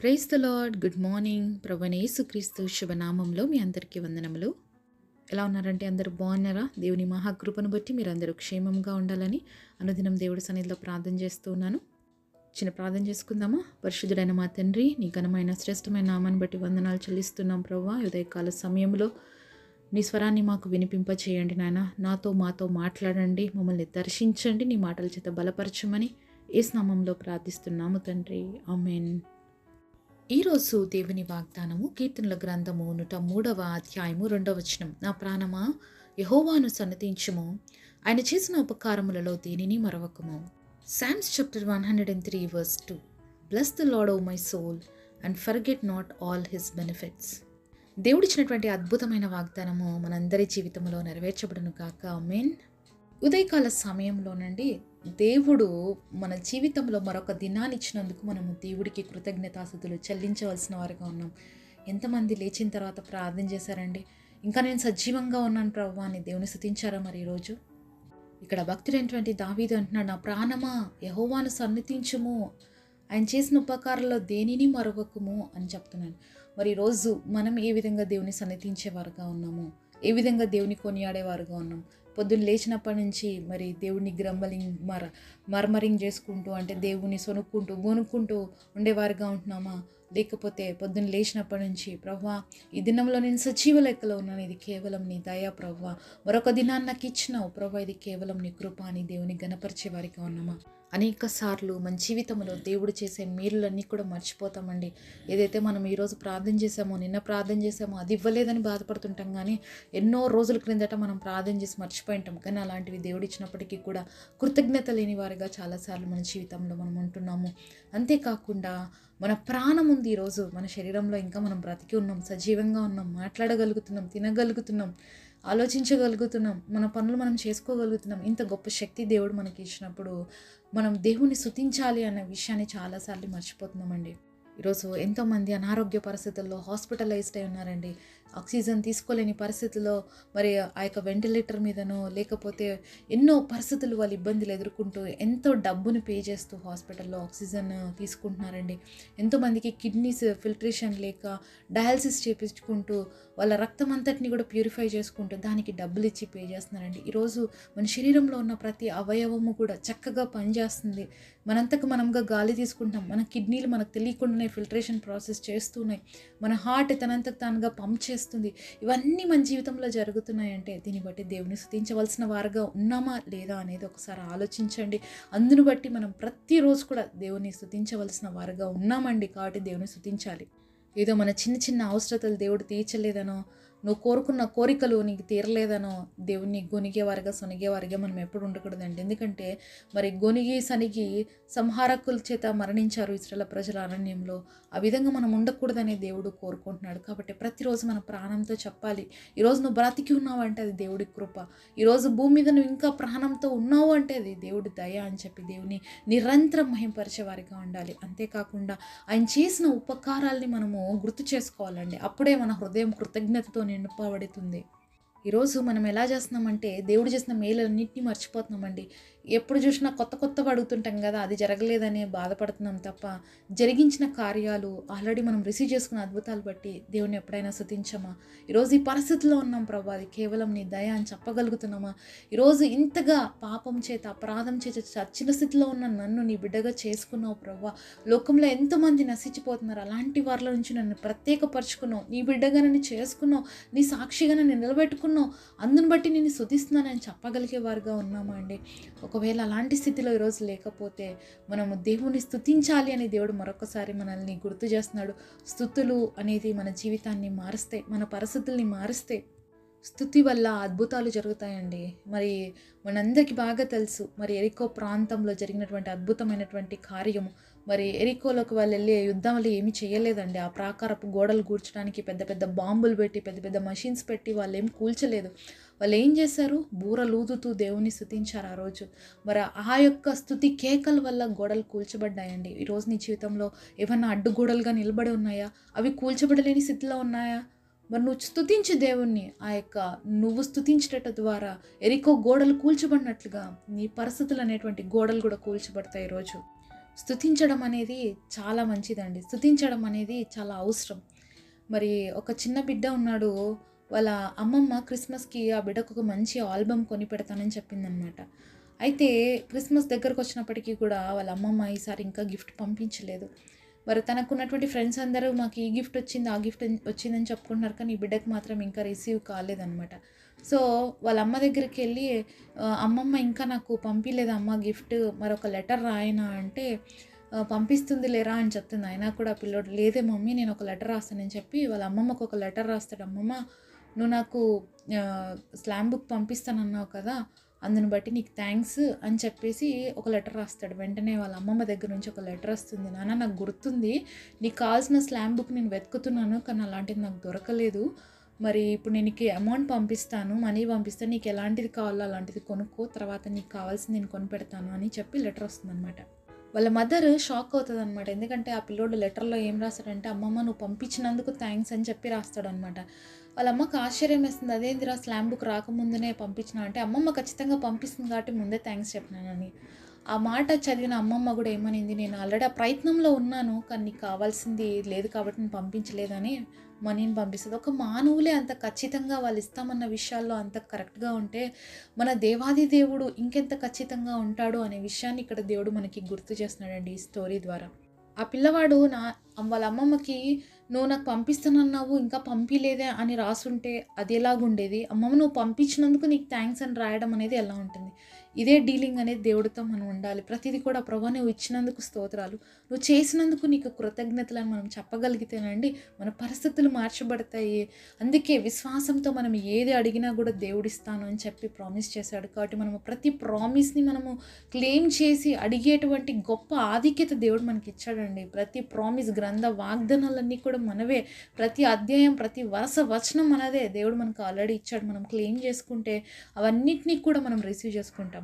Praise the lord. Good morning. ప్రభువైన యేసుక్రీస్తు శుభనామంలో మీ అందరికీ వందనములు. ఎలా ఉన్నారంటే అందరూ బాగున్నారా? దేవుని మహాకృపను బట్టి మీరందరూ క్షేమంగా ఉండాలని అనుదినం దేవుడి సన్నిధిలో ప్రార్థన చేస్తూ ఉన్నాను. చిన్న ప్రార్థన చేసుకుందామా? పరిశుద్ధుడైన మా తండ్రి, నీ ఘనమైన శ్రేష్టమైన నామాన్ని బట్టి వందనాలు చెల్లిస్తున్నాం ప్రభువా. ఉదయకాల సమయంలో నీ స్వరాన్ని మాకు వినిపింప చేయండి నాయన. మాతో మాట్లాడండి, మమ్మల్ని దర్శించండి, నీ మాటల చేత బలపరచమని యేసు నామంలో ప్రార్థిస్తున్నాము తండ్రి. ఆమేన్. ఈరోజు దేవుని వాగ్దానము కీర్తనల గ్రంథము 103వ అధ్యాయము 2వ వచనం. నా ప్రాణమా యెహోవాను సన్నతించుము, ఆయన చేసిన ఉపకారములలో దేనిని మరవకము. Psalms chapter 103 verse 2. Bless the Lord, O my soul, and forget not all his benefits. దేవుడిచ్చినటువంటి అద్భుతమైన వాగ్దానము మనందరి జీవితంలో నెరవేర్చబడును కాక. ఆమేన్. ఉదయకాల సమయంలోనండి దేవుడు మన జీవితంలో మరొక దినాన్ని ఇచ్చినందుకు మనము దేవుడికి కృతజ్ఞతాస్తుతులు చెల్లించవలసిన వారుగా ఉన్నాం. ఎంతమంది లేచిన తర్వాత ప్రార్థన చేశారండి? ఇంకా నేను సజీవంగా ఉన్నాను ప్రభువా అని దేవుని స్తుతించారా? మరి ఈరోజు ఇక్కడ భక్తుడైనటువంటి దావీదు అంటున్నాడు, నా ప్రాణమా యెహోవాను సన్నిధించుము, ఆయన చేసిన ఉపకారాల్లో దేనిని మరవకుము అని చెప్తున్నాను. మరి ఈరోజు మనం ఏ విధంగా దేవుని సన్నిధించేవారుగా ఉన్నాము? ఏ విధంగా దేవుని కొనియాడేవారుగా ఉన్నాం? పొద్దున్న లేచినప్పటి నుంచి మరి దేవుని గ్రంబలింగ్ మర్మరింగ్ చేసుకుంటూ, అంటే దేవుని గొనుక్కుంటూ ఉండేవారుగా ఉంటున్నామా? లేకపోతే పొద్దున్న లేచినప్పటి నుంచి ప్రభువా ఈ దినంలో నేను సజీవ లెక్కలో ఉన్నాను, ఇది కేవలం నీ దయ ప్రభువా, మరొక దినాన్ని నాకు ఇచ్చినావు ప్రభువా, ఇది కేవలం నీ కృప అని దేవుని గణపరిచే వారిగా ఉన్నామా? అనేక సార్లు మన జీవితంలో దేవుడు చేసే మేలులన్నీ కూడా మర్చిపోతామండి. ఏదైతే మనం ఈరోజు ప్రార్థన చేసామో, నిన్న ప్రార్థన చేసామో అది ఇవ్వలేదని బాధపడుతుంటాం, కానీ ఎన్నో రోజుల క్రిందట మనం ప్రార్థన చేసి మర్చిపోయి ఉంటాం. కానీ అలాంటివి దేవుడు ఇచ్చినప్పటికీ కూడా కృతజ్ఞత లేని వారిగా చాలాసార్లు మన జీవితంలో మనం ఉంటున్నాము. అంతేకాకుండా మన ప్రాణం ఉంది, ఈరోజు మన శరీరంలో ఇంకా మనం బ్రతికి ఉన్నాం, సజీవంగా ఉన్నాం, మాట్లాడగలుగుతున్నాం, తినగలుగుతున్నాం, ఆలోచించగలుగుతున్నాం, మన పనులు మనం చేసుకోగలుగుతున్నాం. ఇంత గొప్ప శక్తి దేవుడు మనకి ఇచ్చినప్పుడు మనం దేవుణ్ణి స్తుతించాలి అనే విషయాన్ని చాలాసార్లు మర్చిపోతున్నామండి. ఈరోజు ఎంతోమంది అనారోగ్య పరిస్థితుల్లో హాస్పిటలైజ్డ్ అయి ఉన్నారండి. ఆక్సిజన్ తీసుకోలేని పరిస్థితుల్లో మరి ఆ యొక్క వెంటిలేటర్ మీదనో లేకపోతే ఎన్నో పరిస్థితులు వాళ్ళు ఇబ్బందులు ఎదుర్కొంటూ ఎంతో డబ్బును పే చేస్తూ హాస్పిటల్లో ఆక్సిజన్ తీసుకుంటున్నారండి. ఎంతోమందికి కిడ్నీస్ ఫిల్ట్రేషన్ లేక డయాలసిస్ చేపించుకుంటూ వాళ్ళ రక్తం అంతటిని కూడా ప్యూరిఫై చేసుకుంటూ దానికి డబ్బులు ఇచ్చి పే చేస్తున్నారండి. ఈరోజు మన శరీరంలో ఉన్న ప్రతి అవయవము కూడా చక్కగా పనిచేస్తుంది. మనంతకు మనంగా గాలి తీసుకుంటాం, మన కిడ్నీలు మనకు తెలియకుండానే ఫిల్ట్రేషన్ ప్రాసెస్ చేస్తున్నాయి, మన హార్ట్ తనంతకు తానుగా పంప్ చేస్తుంది. ఇవన్నీ మన జీవితంలో జరుగుతున్నాయంటే దీన్ని బట్టి దేవుని స్తుతించవలసిన వారుగా ఉన్నామా లేదా అనేది ఒకసారి ఆలోచించండి. అందును బట్టి మనం ప్రతిరోజు కూడా దేవుని స్తుతించవలసిన వారుగా ఉన్నామండి. కాబట్టి దేవుని స్తుతించాలి. ఏదో మన చిన్న చిన్న అవసరతలు దేవుడు తీర్చలేదనో, నువ్వు కోరుకున్న కోరికలు నీకు తీరలేదనో దేవుణ్ణి గొనిగేవారుగా సొనిగేవారుగా మనం ఎప్పుడు ఉండకూడదండి. ఎందుకంటే మరి గొనిగి సనిగి సంహారకుల చేత మరణించారు ఇశ్రాయేలు ప్రజల అరణ్యంలో. ఆ విధంగా మనం ఉండకూడదనే దేవుడు కోరుకుంటున్నాడు. కాబట్టి ప్రతిరోజు మన ప్రాణంతో చెప్పాలి, ఈరోజు నువ్వు బ్రతికి ఉన్నావు అంటే అది దేవుడి కృప, ఈరోజు భూమి మీద నువ్వు ఇంకా ప్రాణంతో ఉన్నావు అంటే అది దేవుడి దయ అని చెప్పి దేవుని నిరంతరం మహింపరిచే వారిగా ఉండాలి. అంతేకాకుండా ఆయన చేసిన ఉపకారాల్ని మనము గుర్తు చేసుకోవాలండి. అప్పుడే మన హృదయం కృతజ్ఞతతో నింపబడుతుంది. ఈరోజు మనం ఎలా చేస్తున్నామంటే దేవుడు చేసిన మేలన్నింటినీ మర్చిపోతున్నామండి. ఎప్పుడు చూసినా కొత్తవి అడుగుతుంటాం కదా, అది జరగలేదని బాధపడుతున్నాం తప్ప జరిగించిన కార్యాలు ఆల్రెడీ మనం రిసీవ్ చేసుకున్న అద్భుతాలు బట్టి దేవుని ఎప్పుడైనా స్తుతించమా? ఈరోజు ఈ పరిస్థితిలో ఉన్నాం ప్రభా, అది కేవలం నీ దయ అని చెప్పగలుగుతున్నామా? ఈరోజు ఇంతగా పాపం చేత అపరాధం చేత చచ్చిన స్థితిలో ఉన్న నన్ను నీ బిడ్డగా చేసుకున్నావు ప్రభా. లోకంలో ఎంతోమంది నశించిపోతున్నారు, అలాంటి వారిలో నుంచి నన్ను ప్రత్యేకపరుచుకున్నావు, నీ బిడ్డగా నన్ను చేసుకున్నావు, నీ సాక్షిగా నన్ను నిలబెట్టుకున్నావు, అందుని బట్టి నేను స్తుతిస్తున్నానని చెప్పగలిగే వారుగా ఉన్నామా అండి? ఒకవేళ అలాంటి స్థితిలో ఈరోజు లేకపోతే మనము దేవుని స్తుతించాలి అని దేవుడు మరొకసారి మనల్ని గుర్తు చేస్తున్నాడు. స్తుతులు అనేది మన జీవితాన్ని మారుస్తాయి, మన పరిస్థితుల్ని మారుస్తాయి. స్తుతి వల్ల అద్భుతాలు జరుగుతాయండి. మరి మనందరికీ బాగా తెలుసు మరి ఎరికో ప్రాంతంలో జరిగినటువంటి అద్భుతమైనటువంటి కార్యము. మరి ఎరికోలోకి వాళ్ళు వెళ్ళి యుద్ధంలో ఏమీ చేయలేదండి. ఆ ప్రాకారపు గోడలు కూర్చడానికి పెద్ద పెద్ద బాంబులు పెట్టి పెద్ద పెద్ద మషిన్స్ పెట్టి వాళ్ళు ఏం కూల్చలేదు. వాళ్ళు ఏం చేశారు? బూరలూదుతూ దేవుని స్తుతించారు ఆ రోజు. మరి ఆ యొక్క స్తుతి కేకల వల్ల గోడలు కూల్చబడ్డాయండి. ఈరోజు నీ జీవితంలో ఏమన్నా అడ్డుగోడలుగా నిలబడి ఉన్నాయా? అవి కూల్చబడలేని స్థితిలో ఉన్నాయా? మరి నువ్వు స్తుతించు దేవుణ్ణి. నువ్వు స్తుతించట ద్వారా ఎరికో గోడలు కూల్చబడినట్లుగా నీ పరిస్థితులు అనేటువంటి గోడలు కూడా కూల్చబడతాయి ఈరోజు. స్తుతించడం అనేది చాలా మంచిదండి. స్తుతించడం అనేది చాలా అవసరం. మరి ఒక చిన్న బిడ్డ ఉన్నాడు. వాళ్ళ అమ్మమ్మ క్రిస్మస్‌కి ఆ బిడ్డకు ఒక మంచి ఆల్బమ్ కొనిపెడతానని చెప్పిందనమాట. అయితే క్రిస్మస్ దగ్గరకొచ్చినప్పటికీ కూడా వాళ్ళ అమ్మమ్మ ఈసారి ఇంకా గిఫ్ట్ పంపించలేదు. మరి తనకున్నటువంటి ఫ్రెండ్స్ అందరూ మాకు ఈ గిఫ్ట్ వచ్చింది, ఆ గిఫ్ట్ వచ్చిందని చెప్పుకుంటున్నారు. కానీ ఈ బిడ్డకి మాత్రం ఇంకా రిసీవ్ కాలేదనమాట. సో, వాళ్ళ అమ్మ దగ్గరికెళ్ళి అమ్మమ్మ ఇంకా నాకు పంపియలేదమ్మా గిఫ్ట్, మరొక లెటర్ రాయనా అంటే పంపిస్తుంది లేరా అని చెప్తుంది. అయినా కూడా ఆ పిల్లోడు లేదే మమ్మీ నేను ఒక లెటర్ రాస్తానని చెప్పి వాళ్ళ అమ్మమ్మకు ఒక లెటర్ రాస్తాడు. అమ్మమ్మ నువ్వు నాకు స్లామ్ బుక్ పంపిస్తానన్నావు కదా, అందుని బట్టి నీకు థ్యాంక్స్ అని చెప్పేసి ఒక లెటర్ రాస్తాడు. వెంటనే వాళ్ళ అమ్మమ్మ దగ్గర నుంచి ఒక లెటర్ వస్తుంది. నాన్న నాకు గుర్తుంది, నీకు కావాల్సిన స్లామ్ బుక్ నేను వెతుకుతున్నాను కానీ అలాంటిది నాకు దొరకలేదు. మరి ఇప్పుడు నేను నీకు అమౌంట్ పంపిస్తాను, మనీ పంపిస్తాను, నీకు ఎలాంటిది కావాలో అలాంటిది కొనుక్కో, తర్వాత నీకు కావాల్సింది నేను కొనిపెడతాను అని చెప్పి లెటర్ వస్తుందన్నమాట. వాళ్ళ మదర్ షాక్ అవుతుందన్నమాట. ఎందుకంటే ఆ పిల్లోడు లెటర్లో ఏం రాస్తాడంటే అమ్మమ్మ నువ్వు పంపించినందుకు థ్యాంక్స్ అని చెప్పి రాస్తాడనమాట. వాళ్ళ అమ్మకి ఆశ్చర్యం వేస్తుంది. అదేందిరా స్లామ్ బుక్ రాకముందునే పంపించిన అంటే అమ్మమ్మ ఖచ్చితంగా పంపిస్తుంది కాబట్టి ముందే థ్యాంక్స్ చెప్పినానని. ఆ మాట చదివిన అమ్మమ్మ కూడా ఏమనింది, నేను ఆల్రెడీ ఆ ప్రయత్నంలో ఉన్నాను కానీ నీకు కావాల్సింది లేదు కాబట్టి నేను పంపించలేదని మనీని పంపిస్తుంది. ఒక మానవులే అంత ఖచ్చితంగా వాళ్ళు ఇస్తామన్న విషయాల్లో అంత కరెక్ట్గా ఉంటే మన దేవాది దేవుడు ఇంకెంత ఖచ్చితంగా ఉంటాడు అనే విషయాన్ని ఇక్కడ దేవుడు మనకి గుర్తు చేస్తున్నాడండి ఈ స్టోరీ ద్వారా. ఆ పిల్లవాడు వాళ్ళ అమ్మమ్మకి నువ్వు నాకు పంపిస్తానన్నావు ఇంకా పంపిలేదే అని రాసుంటే అది ఎలాగుండేది, అమ్మమ్మ నువ్వు పంపించినందుకు నీకు థ్యాంక్స్ అని రాయడం అనేది ఎలా ఉంటుంది. ఇదే డీలింగ్ అనేది దేవుడితో మనం ఉండాలి. ప్రతిదీ కూడా ప్రభా నువ్వు ఇచ్చినందుకు స్తోత్రాలు, నువ్వు చేసినందుకు నీకు కృతజ్ఞతలను మనం చెప్పగలిగితేనండి మన పరిస్థితులు మార్చబడతాయి. అందుకే విశ్వాసంతో మనం ఏది అడిగినా కూడా దేవుడిస్తాను అని చెప్పి ప్రామిస్ చేశాడు. కాబట్టి మనము ప్రతి ప్రామిస్ని మనము క్లెయిమ్ చేసి అడిగేటువంటి గొప్ప ఆధిక్యత దేవుడు మనకి ఇచ్చాడండి. ప్రతి ప్రామిస్ గ్రంథ వాగ్దానాలన్నీ కూడా మనవే, ప్రతి అధ్యాయం ప్రతి వరుస వచనం మనదే. దేవుడు మనకు ఆల్రెడీ ఇచ్చాడు. మనం క్లెయిమ్ చేసుకుంటే అవన్నిటినీ కూడా మనం రిసీవ్ చేసుకుంటాం.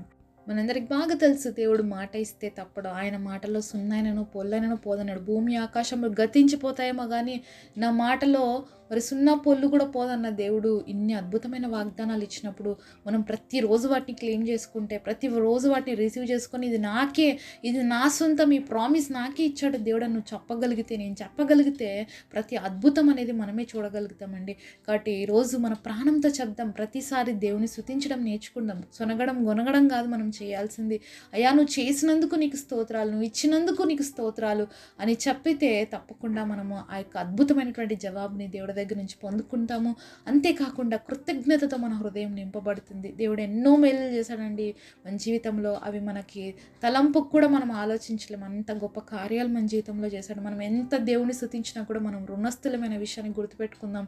మనందరికి బాగా తెలుసు దేవుడు మాట ఇస్తే తప్పడు. ఆయన మాటలో సున్నైనను పొల్లైనను పోదన్నాడు. భూమి ఆకాశంలో గతించిపోతాయేమో కానీ నా మాటలో మరి సున్నా పొల్లు కూడా పోదన్న దేవుడు ఇన్ని అద్భుతమైన వాగ్దానాలు ఇచ్చినప్పుడు మనం ప్రతిరోజు వాటిని క్లెయిమ్ చేసుకుంటే, ప్రతిరోజు వాటిని రిసీవ్ చేసుకొని ఇది నాకే, ఇది నా సొంతం, ఈ ప్రామిస్ నాకే ఇచ్చాడు దేవుడు నువ్వు చెప్పగలిగితే, నేను చెప్పగలిగితే ప్రతి అద్భుతం అనేది మనమే చూడగలుగుతామండి. కాబట్టి ఈరోజు మన ప్రాణంతో చెప్దాం, ప్రతిసారి దేవుని స్తుతించడం నేర్చుకుందాం. సొనగడం గొనగడం కాదు మనం చేయాల్సింది. అయ్యా నువ్వు చేసినందుకు నీకు స్తోత్రాలు, నువ్వు ఇచ్చినందుకు నీకు స్తోత్రాలు అని చెప్పితే తప్పకుండా మనము ఆ యొక్క అద్భుతమైనటువంటి జవాబుని దేవుడి దగ్గర నుంచి పొందుకుంటాము. అంతేకాకుండా కృతజ్ఞతతో మన హృదయం నింపబడుతుంది. దేవుడు ఎన్నో మేలు చేశాడండి మన జీవితంలో, అవి మనకి తలంపుకు కూడా మనం ఆలోచించలేము. అంత గొప్ప కార్యాలు మన జీవితంలో చేశాడు. మనం ఎంత దేవుని స్తుతించినా కూడా మనం రుణస్థులమైన విషయాన్ని గుర్తుపెట్టుకుందాం.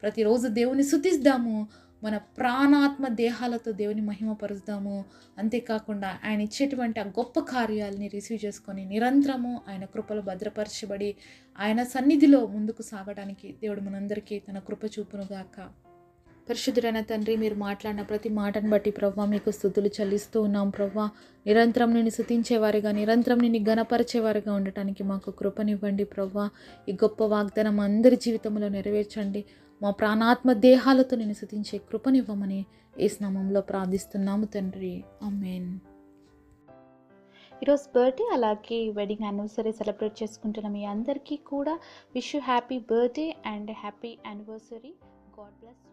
ప్రతిరోజు దేవుని స్తుతిద్దాము, మన ప్రాణాత్మ దేహాలతో దేవుని మహిమపరుద్దాము. అంతేకాకుండా ఆయన ఇచ్చేటువంటి ఆ గొప్ప కార్యాలని రిసీవ్ చేసుకొని నిరంతరము ఆయన కృపలో భద్రపరచబడి ఆయన సన్నిధిలో ముందుకు సాగడానికి దేవుడు మనందరికీ తన కృప చూపునుగాక. పరిశుద్ధుడైన తండ్రి, మీరు మాట్లాడిన ప్రతి మాటను బట్టి ప్రభా మీకు స్తుతులు చెల్లిస్తూ ఉన్నాం. ప్రభా నిరంతరం నిన్ను స్తుతించేవారిగా, నిరంతరం నిన్ను గణపరిచేవారిగా ఉండటానికి మాకు కృపనివ్వండి. ప్రభా ఈ గొప్ప వాగ్దానం అందరి జీవితంలో నెరవేర్చండి. మా ప్రాణాత్మ దేహాలతో నిన్ను స్తుతించే కృపనివ్వమని యేసు నామములో ప్రార్థిస్తున్నాము తండ్రి, ఆమేన్. ఈరోజు బర్త్డే అలాగే వెడ్డింగ్ యానివర్సరీ సెలబ్రేట్ చేసుకుంటున్న మీ అందరికీ కూడా wish you happy birthday and happy anniversary. God bless.